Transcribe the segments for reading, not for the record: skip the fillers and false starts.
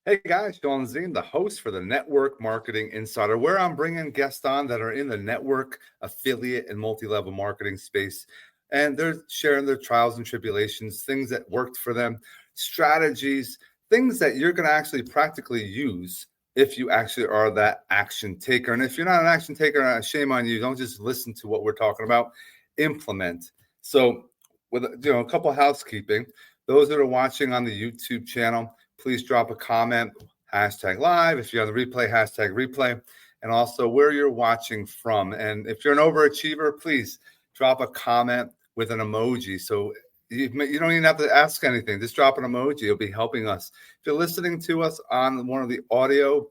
Hey guys, Shawn Ziem, the host for the Network Marketing Insider, where I'm bringing guests on that are in the network, affiliate, and multi-level marketing space. And they're sharing their trials and tribulations, things that worked for them, strategies, things that you're going to actually practically use if you actually are that action taker. And if you're not an action taker, shame on you. Don't just listen to what we're talking about. Implement. So with a couple of housekeeping, those that are watching on the YouTube channel, please drop a comment, hashtag live. If you're on the replay, hashtag replay, and also where you're watching from. And if you're an overachiever, please drop a comment with an emoji. So you don't even have to ask anything. Just drop an emoji. It'll be helping us. If you're listening to us on one of the audio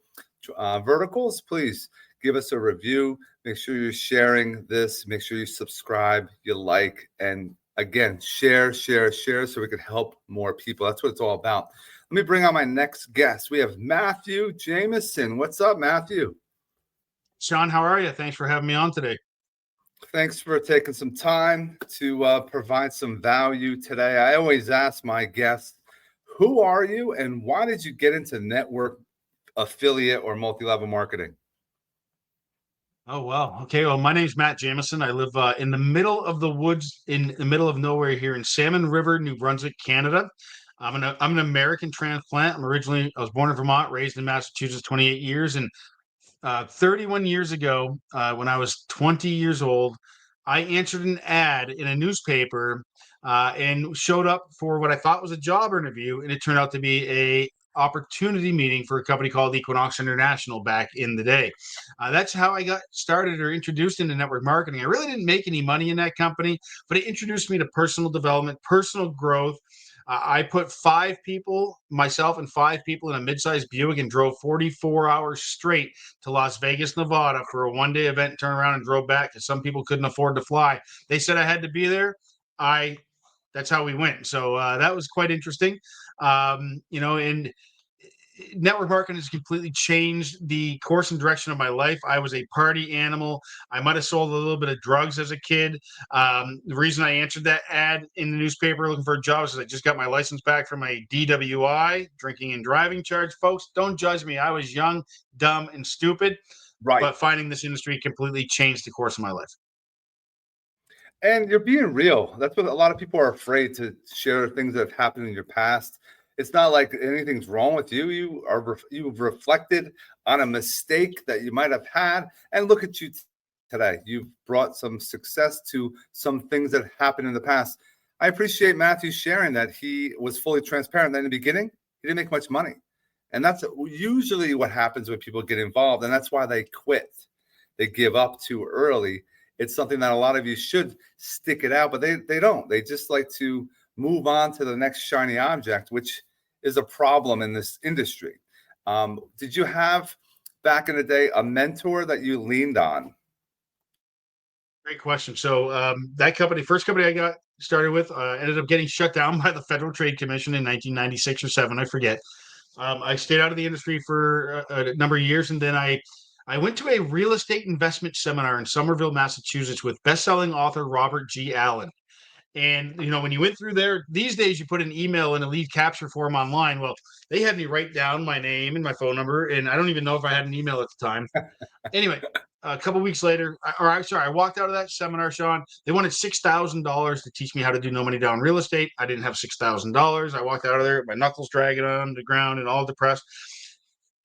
verticals, please give us a review. Make sure you're sharing this. Make sure you subscribe, you like, and again, share so we can help more people. That's what it's all about. Let me bring on my next guest. We have Matthew Jaimeson. What's up, Matthew? Shawn, how are you? Thanks for having me on today. Thanks for taking some time to provide some value today. I always ask my guests, who are you and why did you get into network affiliate or multi-level marketing? Oh, wow. Okay. Well, my name's Matt Jaimeson. I live in the middle of the woods, in the middle of nowhere here in Salmon River, New Brunswick, Canada. I'm an American transplant. I was born in Vermont, raised in Massachusetts, 28 years. And 31 years ago, when I was 20 years old, I answered an ad in a newspaper and showed up for what I thought was a job interview. And it turned out to be a opportunity meeting for a company called Equinox International back in the day. That's how I got started or introduced into network marketing. I really didn't make any money in that company, but it introduced me to personal development, personal growth. I put myself and five people in a mid-sized Buick and drove 44 hours straight to Las Vegas, Nevada for a one-day event, turned around and drove back because some people couldn't afford to fly. They said I had to be there. That's how we went. So that was quite interesting. And network marketing has completely changed the course and direction of my life. I was a party animal. I might have sold a little bit of drugs as a kid. The reason I answered that ad in the newspaper looking for a job is I just got my license back from a DWI, drinking and driving charge. Folks, don't judge me. I was young, dumb, and stupid. Right. But finding this industry completely changed the course of my life. And you're being real. That's what a lot of people are afraid to share things that have happened in your past. It's not like anything's wrong with you. You've reflected on a mistake that you might have had, and look at you today. You've brought some success to some things that happened in the past. I appreciate Matthew sharing that he was fully transparent. In the beginning, he didn't make much money, and that's usually what happens when people get involved, and that's why they quit. They give up too early. It's something that a lot of you should stick it out, but they don't. They just like to move on to the next shiny object, which is a problem in this industry. Did you have back in the day a mentor that you leaned on? Great question. So that first company I got started with, ended up getting shut down by the Federal Trade Commission in 1996 or 7, I forget. I stayed out of the industry for a number of years, and then I went to a real estate investment seminar in Somerville, Massachusetts with best-selling author Robert G. Allen. And, when you went through there, these days you put an email in a lead capture form online. Well, they had me write down my name and my phone number, and I don't even know if I had an email at the time. Anyway, a couple of weeks later, I walked out of that seminar, Shawn. They wanted $6,000 to teach me how to do no money down real estate. I didn't have $6,000. I walked out of there, my knuckles dragging on the ground and all depressed.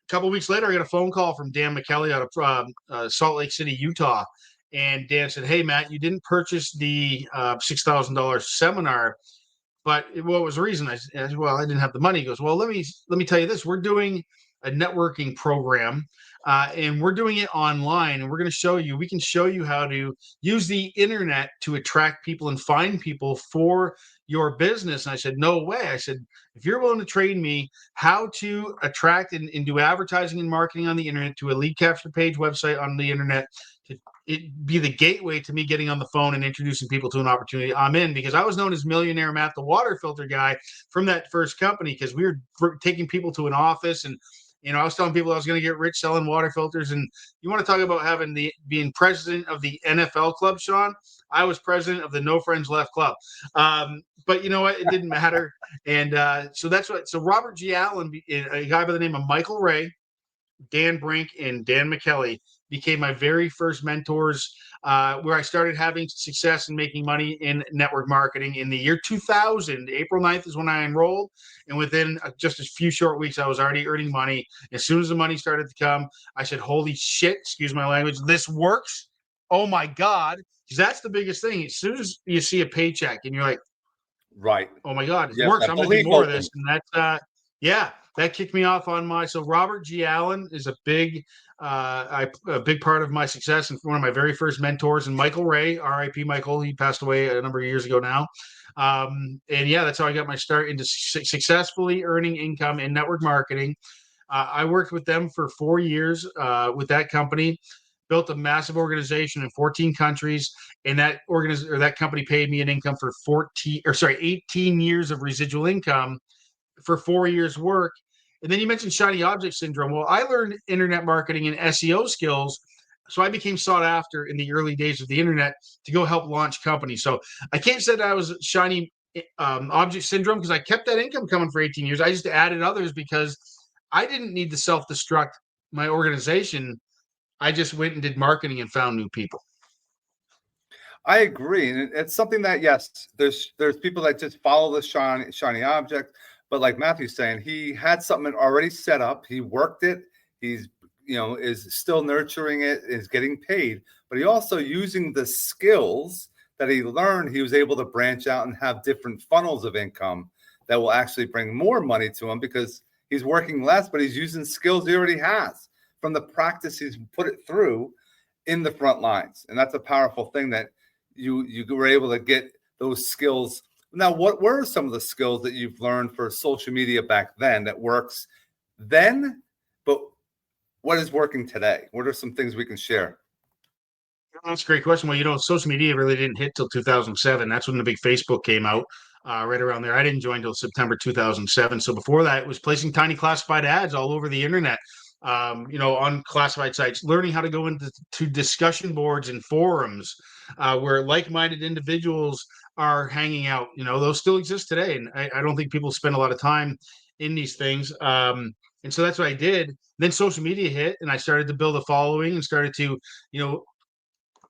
A couple of weeks later, I got a phone call from Dan McKelly out of Salt Lake City, Utah. And Dan said, "Hey, Matt, you didn't purchase the $6,000 seminar, but what was the reason?" I said, "Well, I didn't have the money." He goes, "Well, let me tell you this. We're doing a networking program, and we're doing it online, and we can show you how to use the internet to attract people and find people for your business." And I said, "No way." I said, "If you're willing to train me how to attract and do advertising and marketing on the internet to a lead capture page website on the internet, it be the gateway to me getting on the phone and introducing people to an opportunity, I'm in." Because I was known as Millionaire Matt, the water filter guy from that first company, because we were taking people to an office and I was telling people I was going to get rich selling water filters. And you want to talk about being president of the NFL club, Shawn? I was president of the No Friends Left club. But you know what? It didn't matter. And so that's what. So Robert G. Allen, a guy by the name of Michael Ray, Dan Brink, and Dan McKelly became my very first mentors, where I started having success and making money in network marketing in the year 2000. April 9th is when I enrolled. And within just a few short weeks, I was already earning money. As soon as the money started to come, I said, holy shit, excuse my language, this works. Oh my God. Because that's the biggest thing. As soon as you see a paycheck and you're like, Right. oh my God, it Yes, works. I I'm going to do believe more of open. this. And that's, yeah, that kicked me off on so Robert G. Allen is a big part of my success and one of my very first mentors. And Michael Ray, R.I.P. Michael, he passed away a number of years ago now. And yeah, that's how I got my start into successfully earning income in network marketing. I worked with them for 4 years with that company, built a massive organization in 14 countries, and that company paid me an income for 18 years of residual income for 4 years work. And then you mentioned shiny object syndrome. Well, I learned internet marketing and SEO skills, so I became sought after in the early days of the internet to go help launch companies. So I can't say that I was shiny object syndrome because I kept that income coming for 18 years. I just added others because I didn't need to self-destruct my organization. I just went and did marketing and found new people. I agree, and it's something that yes, there's people that just follow the shiny object, but like Matthew's saying, he had something already set up. He worked it. He's is still nurturing it, is getting paid, but he also using the skills that he learned. He was able to branch out and have different funnels of income that will actually bring more money to him because he's working less, but he's using skills he already has from the practice he's put it through in the front lines, and that's a powerful thing that you were able to get those skills. Now, what were some of the skills that you've learned for social media back then that works then, but what is working today? What are some things we can share? That's a great question. Well, social media really didn't hit till 2007. That's when the big Facebook came out, right around there. I didn't join till September 2007. So before that, it was placing tiny classified ads all over the internet, on classified sites, learning how to go into discussion boards and forums where like-minded individuals are hanging out. Those still exist today. And I don't think people spend a lot of time in these things. And so that's what I did. Then social media hit and I started to build a following and started to,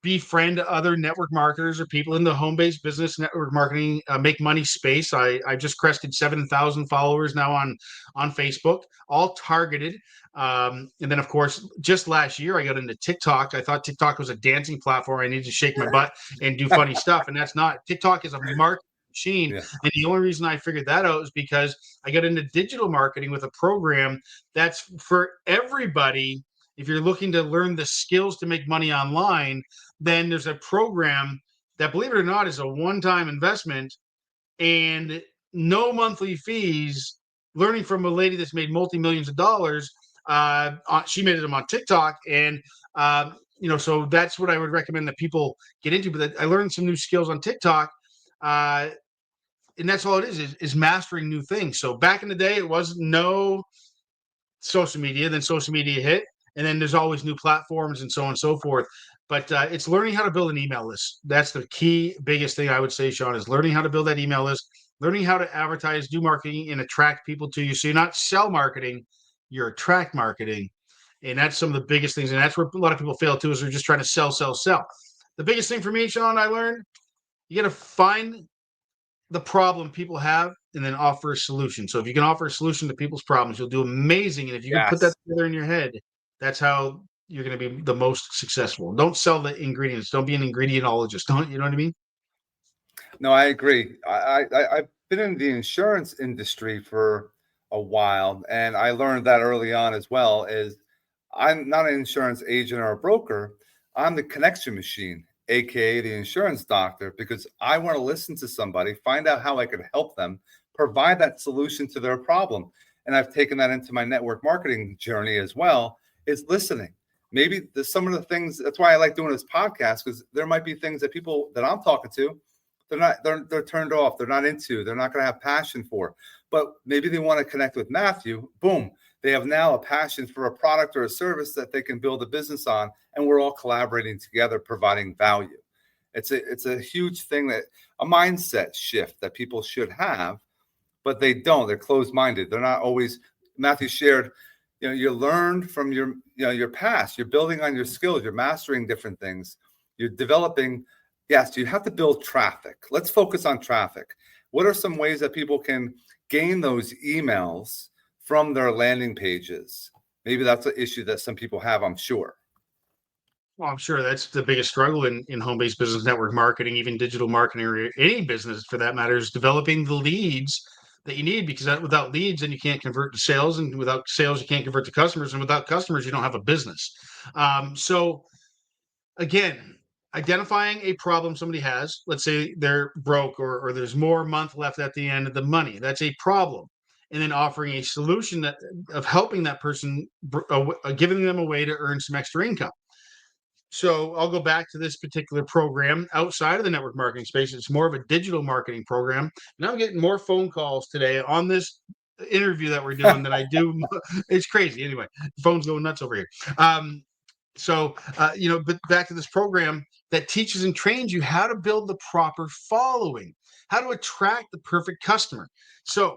befriend other network marketers or people in the home-based business network marketing, make money space. I just crested 7,000 followers now on Facebook, all targeted. And then, of course, just last year, I got into TikTok. I thought TikTok was a dancing platform. I needed to shake my butt and do funny stuff. And that's not. TikTok is a marketing machine. Yeah. And the only reason I figured that out is because I got into digital marketing with a program that's for everybody. If you're looking to learn the skills to make money online, then there's a program that, believe it or not, is a one-time investment and no monthly fees, learning from a lady that's made multi-millions of dollars. She made them on TikTok. And, so that's what I would recommend that people get into. But I learned some new skills on TikTok. And that's all it is mastering new things. So back in the day, it was no social media. Then social media hit. And then there's always new platforms and so on and so forth. But it's learning how to build an email list. That's the key, biggest thing I would say, Shawn, is learning how to build that email list, learning how to advertise, do marketing, and attract people to you. So you're not sell marketing, you're attract marketing. And that's some of the biggest things. And that's where a lot of people fail too, is they're just trying to sell. The biggest thing for me, Shawn, I learned, you got to find the problem people have and then offer a solution. So if you can offer a solution to people's problems, you'll do amazing. And if you can put that together in your head, that's how you're going to be the most successful. Don't sell the ingredients. Don't be an ingredientologist. You know what I mean? No, I agree. I've been in the insurance industry for a while, and I learned that early on as well. Is I'm not an insurance agent or a broker. I'm the connection machine, aka the insurance doctor, because I want to listen to somebody, find out how I can help them, provide that solution to their problem. And I've taken that into my network marketing journey as well. Is listening. Maybe there's some of the things. That's why I like doing this podcast, because there might be things that people that I'm talking to, they're turned off. They're not into. They're not going to have passion for. But maybe they want to connect with Matthew. Boom. They have now a passion for a product or a service that they can build a business on, and we're all collaborating together, providing value. It's a huge thing, that a mindset shift that people should have, but they don't. They're closed-minded. They're not always. Matthew shared, you learned from your past. You're building on your skills. You're mastering different things. You're developing. Yes, you have to build traffic. Let's focus on traffic. What are some ways that people can gain those emails from their landing pages? Maybe that's an issue that some people have, I'm sure. Well, I'm sure that's the biggest struggle in home-based business network marketing, even digital marketing, or any business for that matter, is developing the leads that you need, because without leads, then you can't convert to sales, and without sales, you can't convert to customers, and without customers, you don't have a business. So again, identifying a problem somebody has, let's say they're broke, or there's more month left at the end of the money. That's a problem. And then offering a solution of helping that person, giving them a way to earn some extra income. So I'll go back to this particular program outside of the network marketing space. It's more of a digital marketing program. And I'm getting more phone calls today on this interview that we're doing than I do. It's crazy. Anyway, the phone's going nuts over here. But back to this program that teaches and trains you how to build the proper following, how to attract the perfect customer. So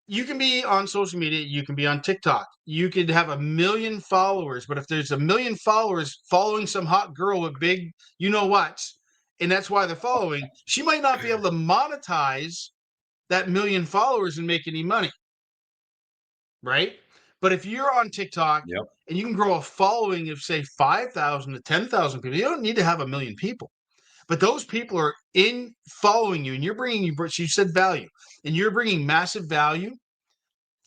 you can be on social media, you can be on TikTok, you could have 1 million followers, but if there's 1 million followers following some hot girl with big, and that's why they're following, she might not be able to monetize that 1 million followers and make any money, right? But if you're on TikTok, Yep. and you can grow a following of, say, 5,000 to 10,000 people, you don't need to have 1 million people. But those people are in following you, and you said value, and you're bringing massive value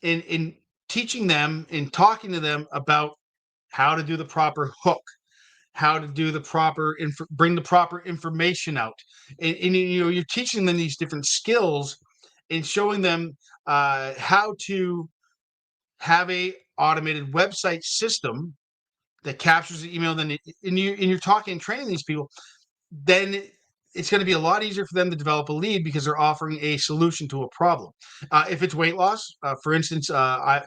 in teaching them and talking to them about how to do the proper hook, how to do the proper bring the proper information out, and you're teaching them these different skills and showing them how to have a automated website system that captures the email. Then you're talking and training these people, then it's going to be a lot easier for them to develop a lead, because they're offering a solution to a problem. If it's weight loss, for instance, I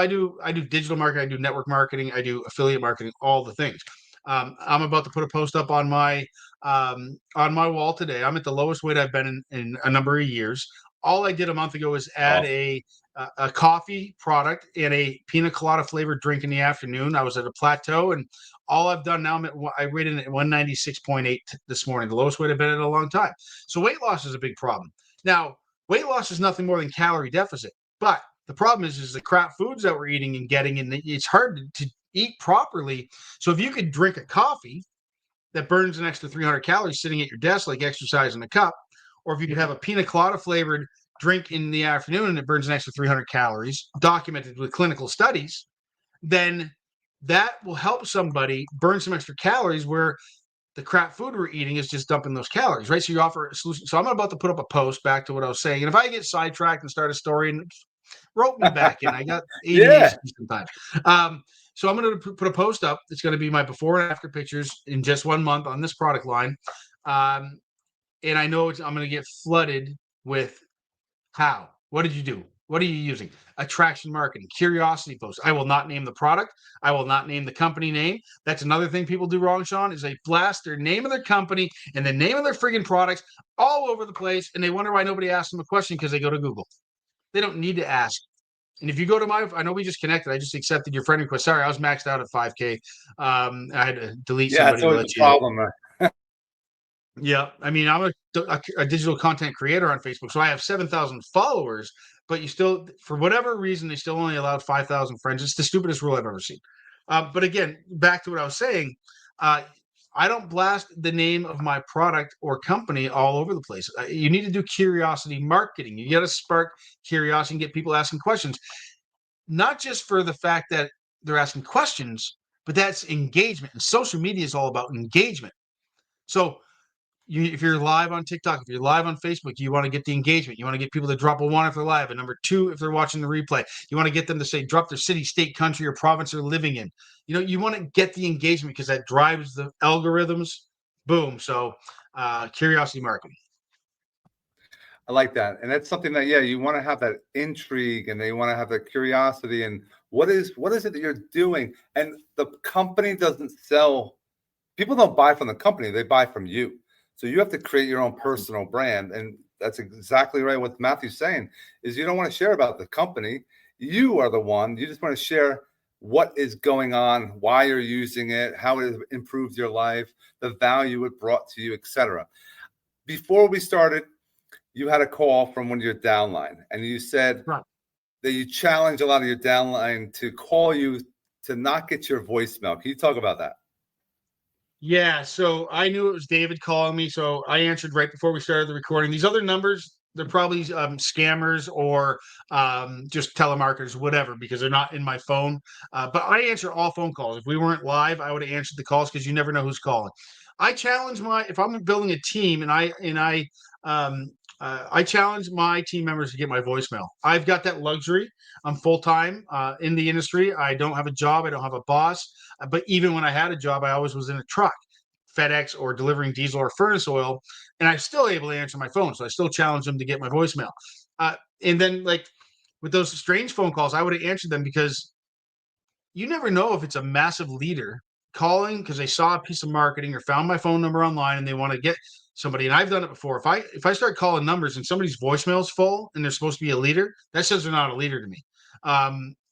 do digital marketing, I do network marketing, I do affiliate marketing, all the things. I'm about to put a post up on my wall today. I'm at the lowest weight I've been in a number of years. All I did a month ago was add a coffee product and a pina colada flavored drink in the afternoon. I was at a plateau, and all I've done now, I rated it at 196.8 this morning, the lowest weight I've been in a long time. So weight loss is a big problem. Now, weight loss is nothing more than calorie deficit, but the problem is the crap foods that we're eating and getting, and it's hard to eat properly. So if you could drink a coffee that burns an extra 300 calories sitting at your desk, like exercising a cup, or if you could have a pina colada flavored drink in the afternoon and it burns an extra 300 calories, documented with clinical studies, then that will help somebody burn some extra calories, where the crap food we're eating is just dumping those calories, right? So you offer a solution. So I'm about to put up a post, back to what I was saying. And if I get sidetracked and start a story, and rope me back in, I got ADHD sometimes. So I'm going to put a post up. It's going to be my before and after pictures in just 1 month on this product line. And I know I'm going to get flooded with how. What did you do? What are you using? Attraction marketing, curiosity posts. I will not name the product. I will not name the company name. That's another thing people do wrong, Shawn, is they blast their name of their company and the name of their friggin' products all over the place, and they wonder why nobody asks them a question, because they go to Google. They don't need to ask. And if you go to I know we just connected. I just accepted your friend request. Sorry, I was maxed out at 5K. I had to delete somebody. Yeah, it's always a problem. Yeah, I mean, I'm a digital content creator on Facebook, so I have 7,000 followers, but you still, for whatever reason, they still only allowed 5,000 friends. It's the stupidest rule I've ever seen. But again, back to what I was saying, I don't blast the name of my product or company all over the place. You need to do curiosity marketing. You got to spark curiosity and get people asking questions, not just for the fact that they're asking questions, but that's engagement. And social media is all about engagement. So if you're live on TikTok, if you're live on Facebook, you want to get the engagement. You want to get people to drop a 1 if they're live, and number 2 if they're watching the replay. You want to get them to say, drop their city, state, country, or province they're living in. You want to get the engagement, because that drives the algorithms. Boom. So curiosity marketing. I like that. And that's something that, yeah, you want to have that intrigue and they want to have that curiosity. And what is it that you're doing? And the company doesn't sell, people don't buy from the company, they buy from you. So you have to create your own personal brand. And that's exactly right. What Matthew's saying is you don't want to share about the company. You are the one, you just want to share what is going on, why you're using it, how it improved your life, the value it brought to you, etc. Before we started, you had a call from one of your downline, and you said Right. that you challenge a lot of your downline to call you to not get your voicemail. Can you talk about that? Yeah, so I knew it was David calling me, so I answered right before we started the recording. These other numbers, they're probably scammers or just telemarketers, whatever, because they're not in my phone. But I answer all phone calls. If we weren't live, I would have answered the calls because you never know who's calling. I challenge if I'm building a team I challenge my team members to get my voicemail. I've got that luxury. I'm full time in the industry. I don't have a job. I don't have a boss. But even when I had a job, I always was in a truck, FedEx or delivering diesel or furnace oil, and I'm still able to answer my phone. So I still challenge them to get my voicemail. And then, like with those strange phone calls, I would have answered them because you never know if it's a massive leader calling because they saw a piece of marketing or found my phone number online and they want to get somebody. And I've done it before. If I start calling numbers and somebody's voicemail is full and they're supposed to be a leader, that says they're not a leader to me.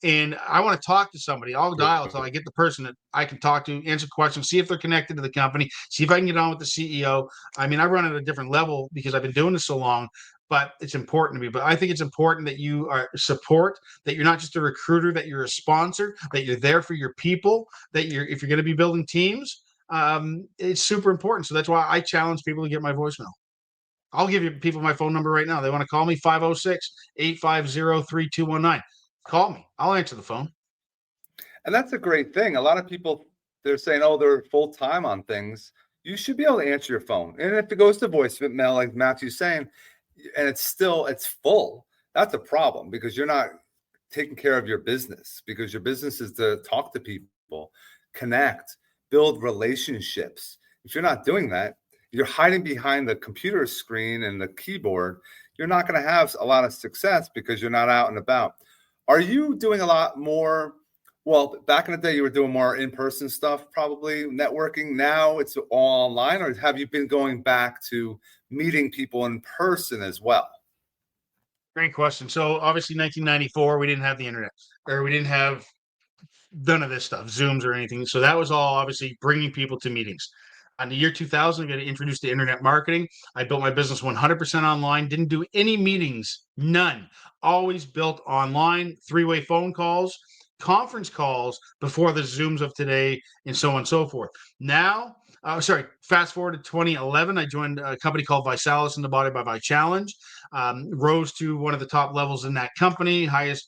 And I want to talk to somebody. I'll dial until I get the person that I can talk to, answer questions, see if they're connected to the company, see if I can get on with the CEO. I mean, I run at a different level because I've been doing this so long, but it's important to me. But I think it's important that you are support, that you're not just a recruiter, that you're a sponsor, that you're there for your people, that if you're going to be building teams, it's super important. So that's why I challenge people to get my voicemail. I'll give you people my phone number right now. They want to call me 506-850-3219. Call me. I'll answer the phone. And that's a great thing. A lot of people, they're saying, oh, they're full time on things. You should be able to answer your phone. And if it goes to voicemail, like Matthew's saying, and it's full, that's a problem because you're not taking care of your business, because your business is to talk to people, connect, build relationships. If you're not doing that, you're hiding behind the computer screen and the keyboard, you're not going to have a lot of success because you're not out and about. Are you doing a lot more? Well, back in the day, you were doing more in-person stuff, probably networking. Now it's all online, or have you been going back to meeting people in person as well? Great question. So obviously 1994, we didn't have the internet, or we didn't have none of this stuff, Zooms or anything. So that was all obviously bringing people to meetings. In the year 2000, I got introduced to internet marketing. I built my business 100% online, didn't do any meetings, none. Always built online, three-way phone calls, conference calls before the Zooms of today, and so on and so forth. Now, fast forward to 2011, I joined a company called Visalis in the Body by Challenge. Rose to one of the top levels in that company, highest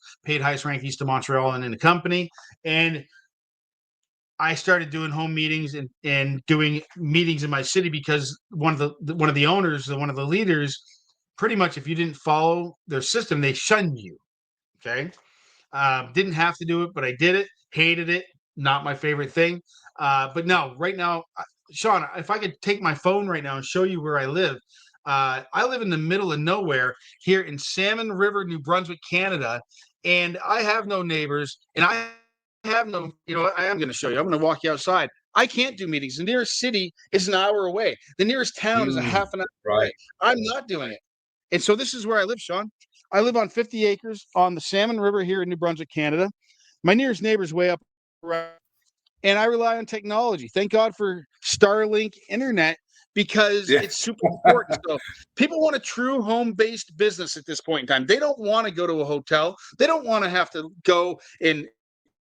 rank east of Montreal and in the company. And I started doing home meetings and doing meetings in my city because one of the owners, one of the leaders, pretty much if you didn't follow their system, they shunned you. Okay. Didn't have to do it, but I did it, hated it. Not my favorite thing. But no, right now, Shawn, if I could take my phone right now and show you where I live. I live in the middle of nowhere here in Salmon River, New Brunswick, Canada, and I have no neighbors, and I have no, I am going to show you. I'm going to walk you outside. I can't do meetings. The nearest city is an hour away. The nearest town is a half an hour away. I'm not doing it. And so this is where I live, Shawn. I live on 50 acres on the Salmon River here in New Brunswick, Canada. My nearest neighbor is way up around, and I rely on technology. Thank God for Starlink internet because it's super important. So people want a true home-based business at this point in time. They don't want to go to a hotel. They don't want to have to go in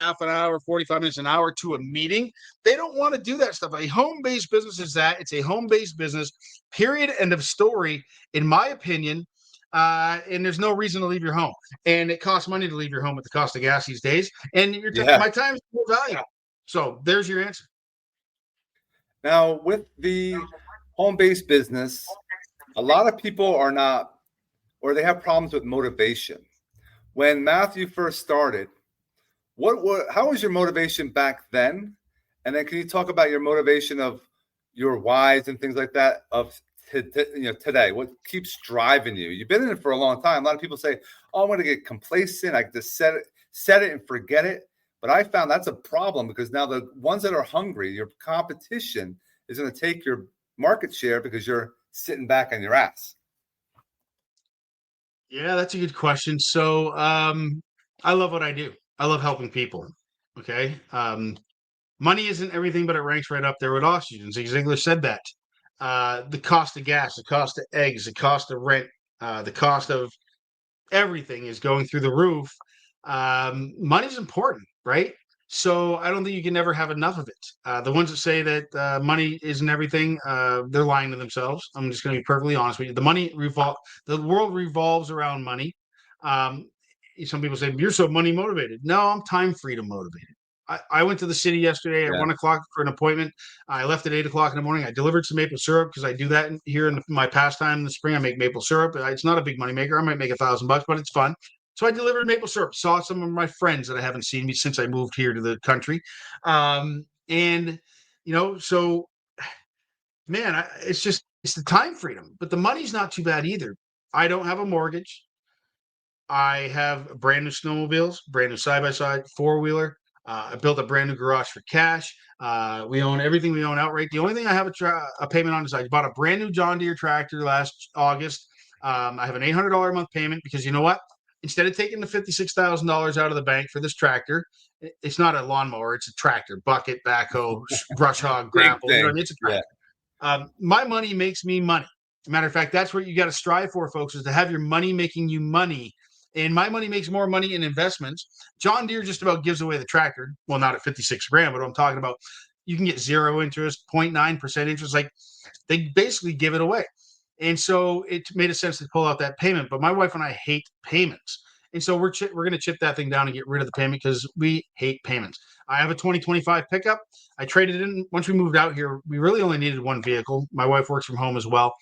half an hour, 45 minutes, an hour to a meeting. They don't want to do that stuff. A home-based business is that. It's a home-based business, period, end of story, in my opinion. And there's no reason to leave your home. And it costs money to leave your home with the cost of gas these days. And my time is more valuable. So there's your answer. Now, with the home-based business, a lot of people are not, or they have problems with motivation. When Matthew first started, how was your motivation back then? And then can you talk about your motivation of your whys and things like that of today? What keeps driving you? You've been in it for a long time. A lot of people say, "Oh, I'm going to get complacent. I just set it and forget it." But I found that's a problem, because now the ones that are hungry, your competition, is going to take your market share because you're sitting back on your ass. Yeah, that's a good question. So, I love what I do. I love helping people. Okay. Money isn't everything, but it ranks right up there with oxygen. Zig Ziglar said that. The cost of gas, the cost of eggs, the cost of rent, the cost of everything is going through the roof. Money's important, right? So I don't think you can never have enough of it. The ones that say that money isn't everything, they're lying to themselves. I'm just going to be perfectly honest with you. The world revolves around money. Um, some people say you're so money motivated. No, I'm time freedom motivated. I went to the city yesterday at 1 o'clock for an appointment. I left at 8 o'clock in the morning. I delivered some maple syrup because I do that here in my pastime in the spring. I make maple syrup. It's not a big money maker. I might make $1,000, but it's fun. So I delivered maple syrup. Saw some of my friends that I haven't seen me since I moved here to the country, and so man, it's the time freedom, but the money's not too bad either. I don't have a mortgage. I have brand new snowmobiles, brand new side by side, four wheeler. I built a brand new garage for cash. We own everything we own outright. The only thing I have a payment on is I bought a brand new John Deere tractor last August. I have an $800 a month payment because you know what? Instead of taking the $56,000 out of the bank for this tractor, it's not a lawnmower; it's a tractor, bucket, backhoe, brush hog, grapple. You know what I mean? It's a tractor. My money makes me money. Matter of fact, that's what you got to strive for, folks, is to have your money making you money. And my money makes more money in investments. John Deere just about gives away the tractor. Well, not at 56 grand, but I'm talking about you can get 0 interest, 0.9% interest. Like they basically give it away. And so it made a sense to pull out that payment. But my wife and I hate payments. And so we're going to chip that thing down and get rid of the payment because we hate payments. I have a 2025 pickup. I traded it in. Once we moved out here, we really only needed one vehicle. My wife works from home as well.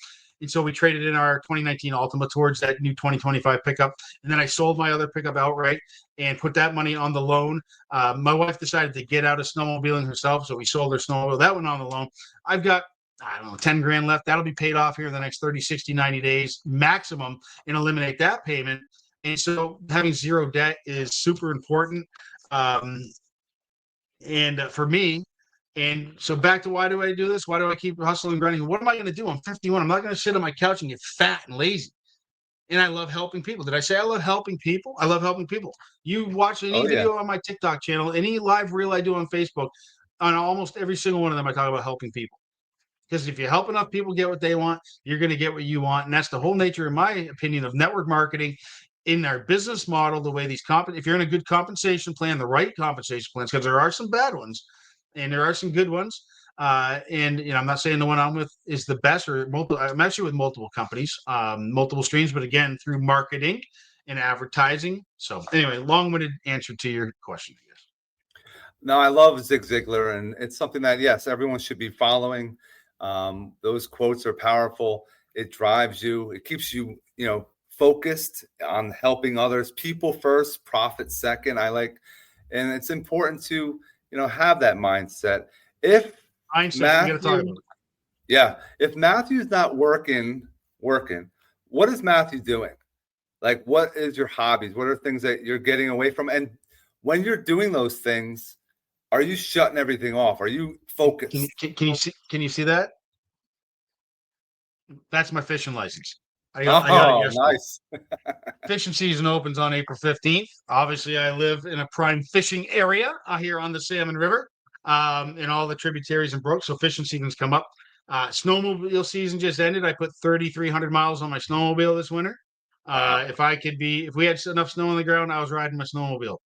And so we traded in our 2019 Altima towards that new 2025 pickup. And then I sold my other pickup outright and put that money on the loan. My wife decided to get out of snowmobiling herself. So we sold her snowmobile. That went on the loan. I've got, I don't know, 10 grand left. That'll be paid off here in the next 30, 60, 90 days maximum and eliminate that payment. And so having zero debt is super important. And for me, and so back to why do I do this? Why do I keep hustling and grinding? What am I going to do? I'm 51. I'm not going to sit on my couch and get fat and lazy. And I love helping people. Did I say I love helping people? I love helping people. You watch any video on my TikTok channel, any live reel I do on Facebook, on almost every single one of them, I talk about helping people. Because if you help enough people get what they want, you're going to get what you want. And that's the whole nature, in my opinion, of network marketing. In our business model, the way these if you're in a good compensation plan, the right compensation plans, because there are some bad ones and there are some good ones. And I'm not saying the one I'm with is the best, or multiple. I'm actually with multiple companies, multiple streams, but again, through marketing and advertising. So anyway, long-winded answer to your question, I guess. No, I love Zig Ziglar, and it's something that, yes, everyone should be following. Those quotes are powerful. It drives you. It keeps you, focused on helping others. People first, profit second. And it's important to, have that mindset. If Matthew's not working, what is Matthew doing? Like, what is your hobbies? What are things that you're getting away from? And when you're doing those things, are you shutting everything off? Are you focused? Can you see that? That's my fishing license. I got it yesterday. Nice. Fishing season opens on April 15th. Obviously, I live in a prime fishing area here on the Salmon River, and all the tributaries and brooks. So fishing seasons come up. Snowmobile season just ended. I put 3,300 miles on my snowmobile this winter. If we had enough snow on the ground, I was riding my snowmobile.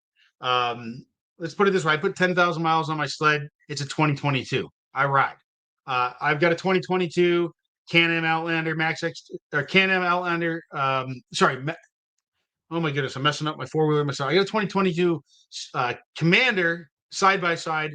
Let's put it this way. I put 10,000 miles on my sled. It's a 2022. I ride. I've got a 2022 Can-Am Outlander Max X, or Can-Am Outlander. Oh my goodness, I'm messing up my four-wheeler myself. I got a 2022 Commander side-by-side.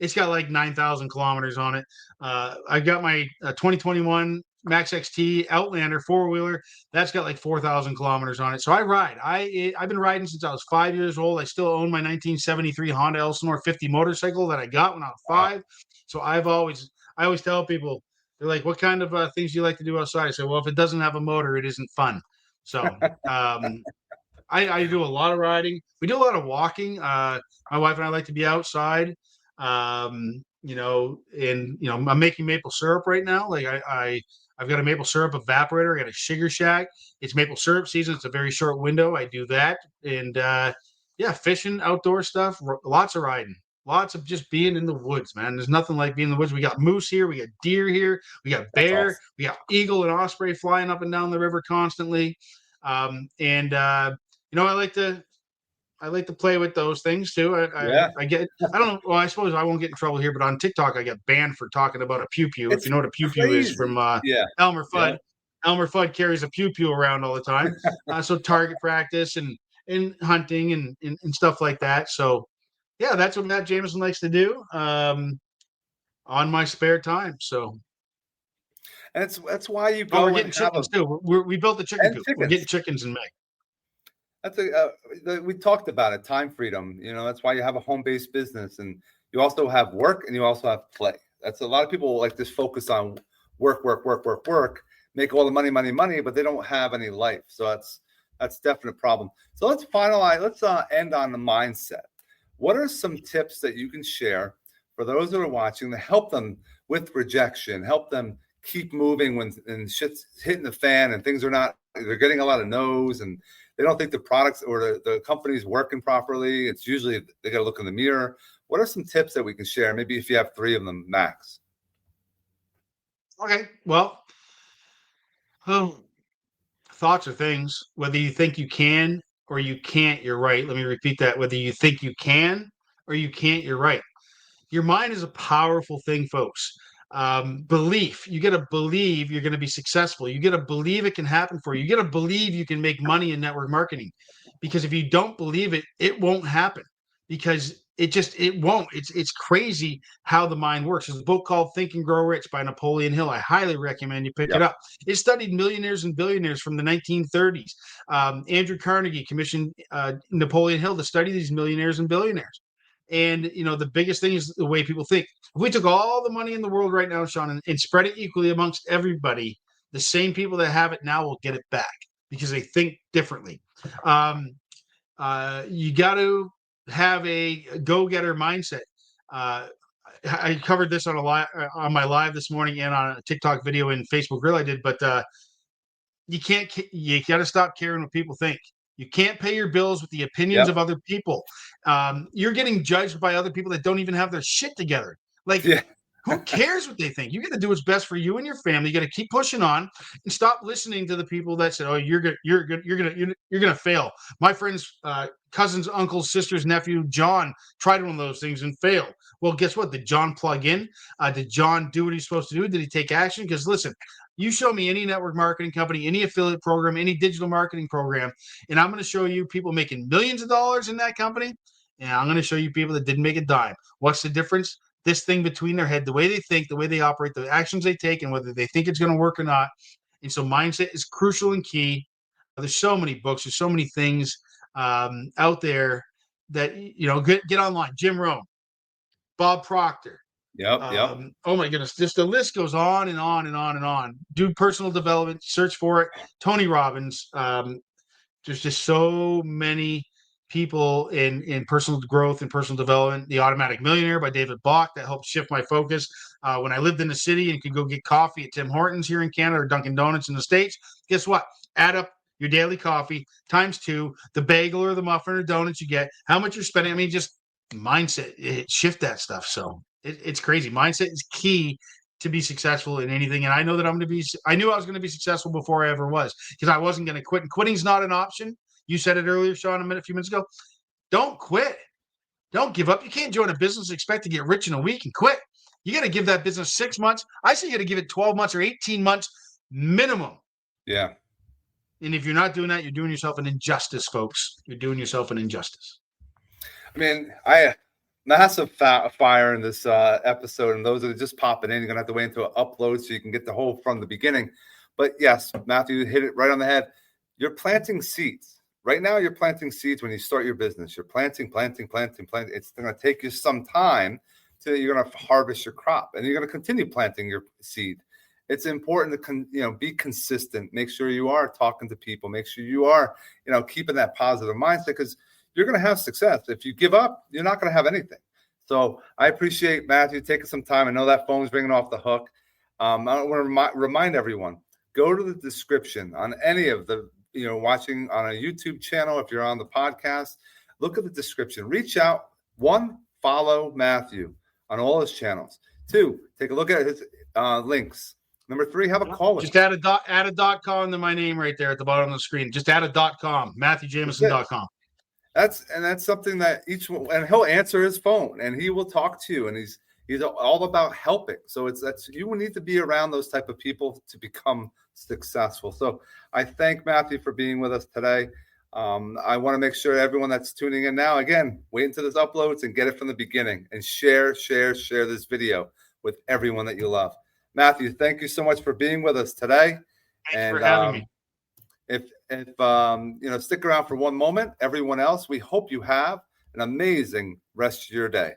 It's got like 9,000 kilometers on it. I got my 2021 Max XT Outlander four-wheeler. That's got like 4,000 kilometers on it. So I ride. I've been riding since I was 5 years old. I still own my 1973 Honda Elsinore 50 motorcycle that I got when I was 5. So I always tell people, They're like, what kind of things do you like to do outside? I say, well, if it doesn't have a motor, it isn't fun. So I do a lot of riding. We do a lot of walking. My wife and I like to be outside. I'm making maple syrup right now. Like I've got a maple syrup evaporator. I got a sugar shack. It's maple syrup season. It's a very short window. I do that. And yeah, fishing, outdoor stuff, lots of riding. Lots of just being in the woods, man. There's nothing like being in the woods. We got moose here. We got deer here. We got That's bear. awesome. We got eagle and osprey flying up and down the river constantly. I like to play with those things too. Yeah. I don't know. Well, I suppose I won't get in trouble here, but on TikTok, I got banned for talking about a pew pew. If It's you know what a pew pew is crazy. from Yeah. Elmer Yeah. Fudd. Elmer Fudd carries a pew pew around all the time. So target practice and hunting and stuff like that. So yeah, that's what Matt Jaimeson likes to do on my spare time. So And that's why you we're go and getting have chickens too. We built the chicken and coop. We're getting chickens. chickens in May. We talked about it, time freedom. That's why you have a home-based business, and you also have work and you also have play. That's a lot of people like this focus on work, work, work, work, work, make all the money, money, money, but they don't have any life. So that's definitely a problem. So let's finalize. Let's end on the mindset. What are some tips that you can share for those that are watching to help them with rejection, help them keep moving when shit's hitting the fan and things are not, they're getting a lot of no's and they don't think the products or the company's working properly. It's usually they got to look in the mirror. What are some tips that we can share? Maybe if you have 3 of them max. Okay. Well, thoughts are things. Whether you think you can or you can't, you're right. Let me repeat that. Whether you think you can or you can't, you're right. Your mind is a powerful thing, folks. Belief. You got to believe you're going to be successful. You got to believe it can happen for you. You got to believe you can make money in network marketing. Because if you don't believe it, it won't happen. Because it won't. It's crazy how the mind works. There's a book called Think and Grow Rich by Napoleon Hill. I highly recommend you pick it Yep. up. It studied millionaires and billionaires from the 1930s. Andrew Carnegie commissioned Napoleon Hill to study these millionaires and billionaires. And the biggest thing is the way people think. If we took all the money in the world right now, Shawn, and spread it equally amongst everybody, the same people that have it now will get it back because they think differently. You got to have a go-getter mindset. I covered this on on my live this morning and on a TikTok video and Facebook Reel I did, but you got to stop caring what people think. You can't pay your bills with the opinions Yep. of other people. You're getting judged by other people that don't even have their shit together. Like, Yeah. who cares what they think? You got to do what's best for you and your family. You got to keep pushing on and stop listening to the people that said, "Oh, you're gonna fail." My friend's cousin's uncle's sister's nephew John tried one of those things and failed. Well, guess what? Did John plug in? Did John do what he's supposed to do? Did he take action? Because listen, you show me any network marketing company, any affiliate program, any digital marketing program, and I'm going to show you people making millions of dollars in that company, and I'm going to show you people that didn't make a dime. What's the difference? This thing between their head, the way they think, the way they operate, the actions they take, and whether they think it's going to work or not. And so mindset is crucial and key. There's so many books, there's so many things out there that, get online. Jim Rohn, Bob Proctor. Yep. Oh my goodness, just the list goes on and on and on and on. Do personal development, search for it. Tony Robbins. There's just so many people in personal growth and personal development. The Automatic Millionaire by David Bach, that helped shift my focus. When I lived in the city and could go get coffee at Tim Hortons here in Canada or Dunkin' Donuts in the States, guess what? Add up your daily coffee times 2, the bagel or the muffin or donuts you get, how much you're spending. I mean, just mindset, shift that stuff. So it's crazy. Mindset is key to be successful in anything. And I know that I knew I was going to be successful before I ever was, because I wasn't going to quit. And quitting's not an option. You said it earlier, Shawn, a few minutes ago. Don't quit. Don't give up. You can't join a business and expect to get rich in a week and quit. You got to give that business 6 months. I say you got to give it 12 months or 18 months minimum. Yeah. And if you're not doing that, you're doing yourself an injustice, folks. You're doing yourself an injustice. I mean, massive fire in this episode, and those that are just popping in, you're gonna have to wait until it uploads so you can get the whole from the beginning. But yes, Matthew hit it right on the head. You're planting seeds. Right now, you're planting seeds when you start your business. You're planting. It's going to take you some time till you're going to harvest your crop, and you're going to continue planting your seed. it's important to be consistent. Make sure you are talking to people. Make sure you are keeping that positive mindset, because you're going to have success. If you give up, you're not going to have anything. So I appreciate Matthew taking some time. I know that phone's ringing off the hook. I want to remind everyone, go to the description on any of the, watching on a YouTube channel. If you're on the podcast, look at the description, reach out. 1, follow Matthew on all his channels. 2, take a look at his links. Number 3, have a call with him. Just add a .com to my name right there at the bottom of the screen. Just add a .com, MatthewJaimeson.com. That's something that and he'll answer his phone and he will talk to you, and he's all about helping. So you need to be around those type of people to become successful. So I thank Matthew for being with us today. I want to make sure everyone that's tuning in now, again, wait until this uploads and get it from the beginning, and share this video with everyone that you love. Matthew, thank you so much for being with us today. Thanks for having me. If stick around for one moment, everyone else, we hope you have an amazing rest of your day.